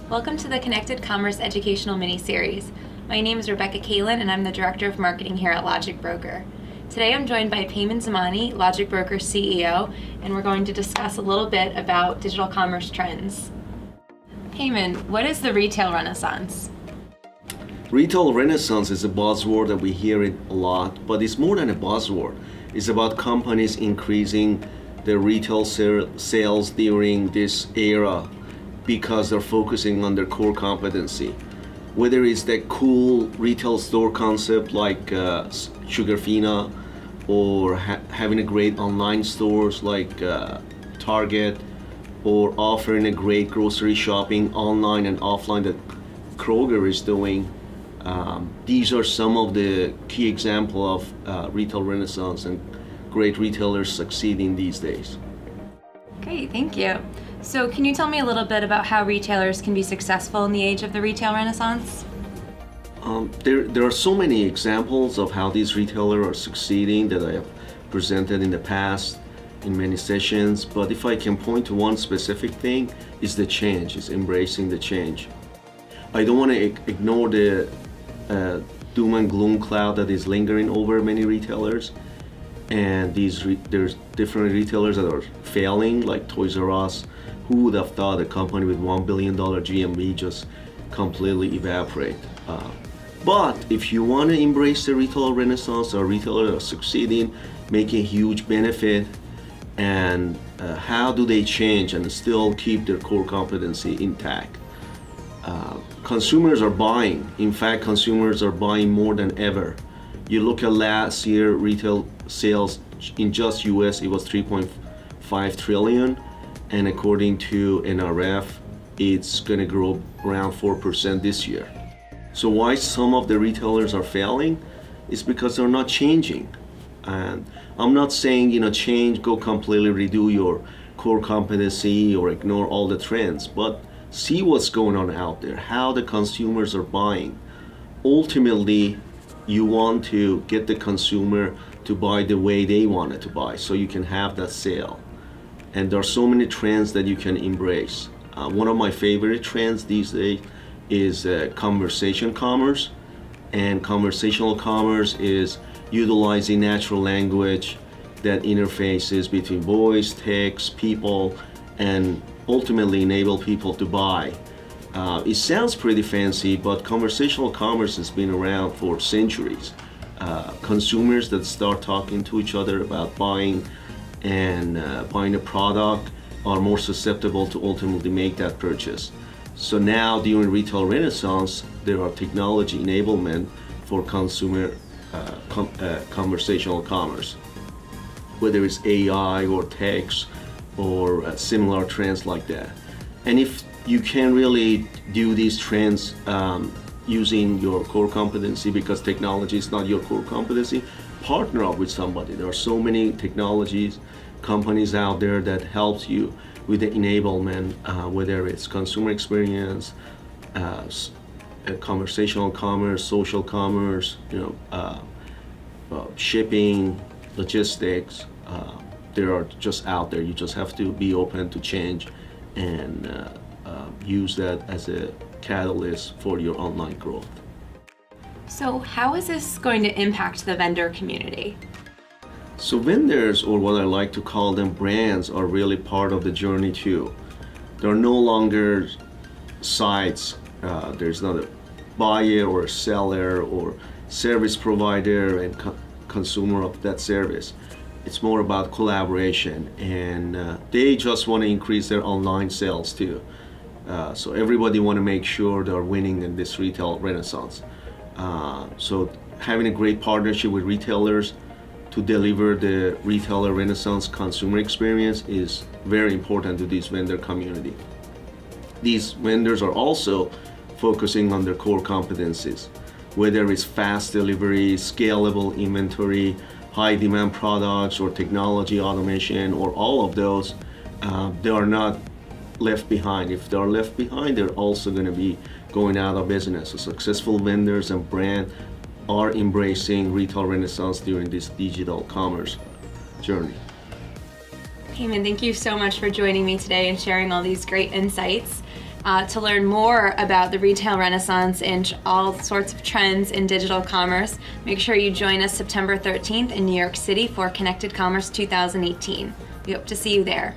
Welcome to the Connected Commerce Educational Mini-Series. My name is Rebecca Kalin and I'm the Director of Marketing here at Logic Broker. Today I'm joined by Payman Zamani, Logic Broker CEO, and we're going to discuss a little bit about digital commerce trends. Payman, what is the retail renaissance? Retail renaissance is a buzzword that we hear it a lot, but it's more than a buzzword. It's about companies increasing their retail sales during this era because they're focusing on their core competency. Whether it's that cool retail store concept like Sugarfina, or having a great online stores like Target, or offering a great grocery shopping online and offline that Kroger is doing. These are some of the key examples of retail renaissance and great retailers succeeding these days. Great, thank you. So can you tell me a little bit about how retailers can be successful in the age of the retail renaissance? There are so many examples of how these retailers are succeeding that I have presented in the past in many sessions, but if I can point to one specific thing, is the change, is embracing the change. I don't want to ignore the doom and gloom cloud that is lingering over many retailers, and there's different retailers that are failing, like Toys R Us. Who would have thought a company with $1 billion GMV just completely evaporate? But if you want to embrace the retail renaissance, or retailers are succeeding, making a huge benefit, and how do they change and still keep their core competency intact? Consumers are buying. In fact, consumers are buying more than ever. You look at last year retail sales in just US, it was 3.5 trillion. And according to NRF, it's going to grow around 4% this year. So why some of the retailers are failing? It's because they're not changing. And I'm not saying, change, go completely redo your core competency or ignore all the trends, but see what's going on out there, how the consumers are buying. Ultimately, you want to get the consumer to buy the way they wanted to buy, so you can have that sale. And there are so many trends that you can embrace. One of my favorite trends these days is conversation commerce. And conversational commerce is utilizing natural language that interfaces between voice, text, people, and ultimately enable people to buy. It sounds pretty fancy, but conversational commerce has been around for centuries. Consumers that start talking to each other about buying a product are more susceptible to ultimately make that purchase. So now during retail renaissance, there are technology enablement for consumer conversational commerce, whether it's AI or text or similar trends like that. And if you can really do these trends using your core competency, because technology is not your core competency, partner up with somebody. There are so many technologies, companies out there that helps you with the enablement, whether it's consumer experience, conversational commerce, social commerce, shipping, logistics. They are just out there. You just have to be open to change and use that as a catalyst for your online growth. So how is this going to impact the vendor community? So vendors, or what I like to call them brands, are really part of the journey too. They're no longer sites. There's not a buyer or a seller or service provider and consumer of that service. It's more about collaboration, and they just want to increase their online sales too. So everybody want to make sure they're winning in this retail renaissance. So having a great partnership with retailers to deliver the retailer renaissance consumer experience is very important to this vendor community. These vendors are also focusing on their core competencies, whether it's fast delivery, scalable inventory, high demand products, or technology automation, or all of those. They are not left behind. If they are left behind, they're also going to be going out of business. So successful vendors and brands are embracing retail renaissance during this digital commerce journey. Payman, thank you so much for joining me today and sharing all these great insights. To learn more about the retail renaissance and all sorts of trends in digital commerce, make sure you join us September 13th in New York City for Connected Commerce 2018. We hope to see you there.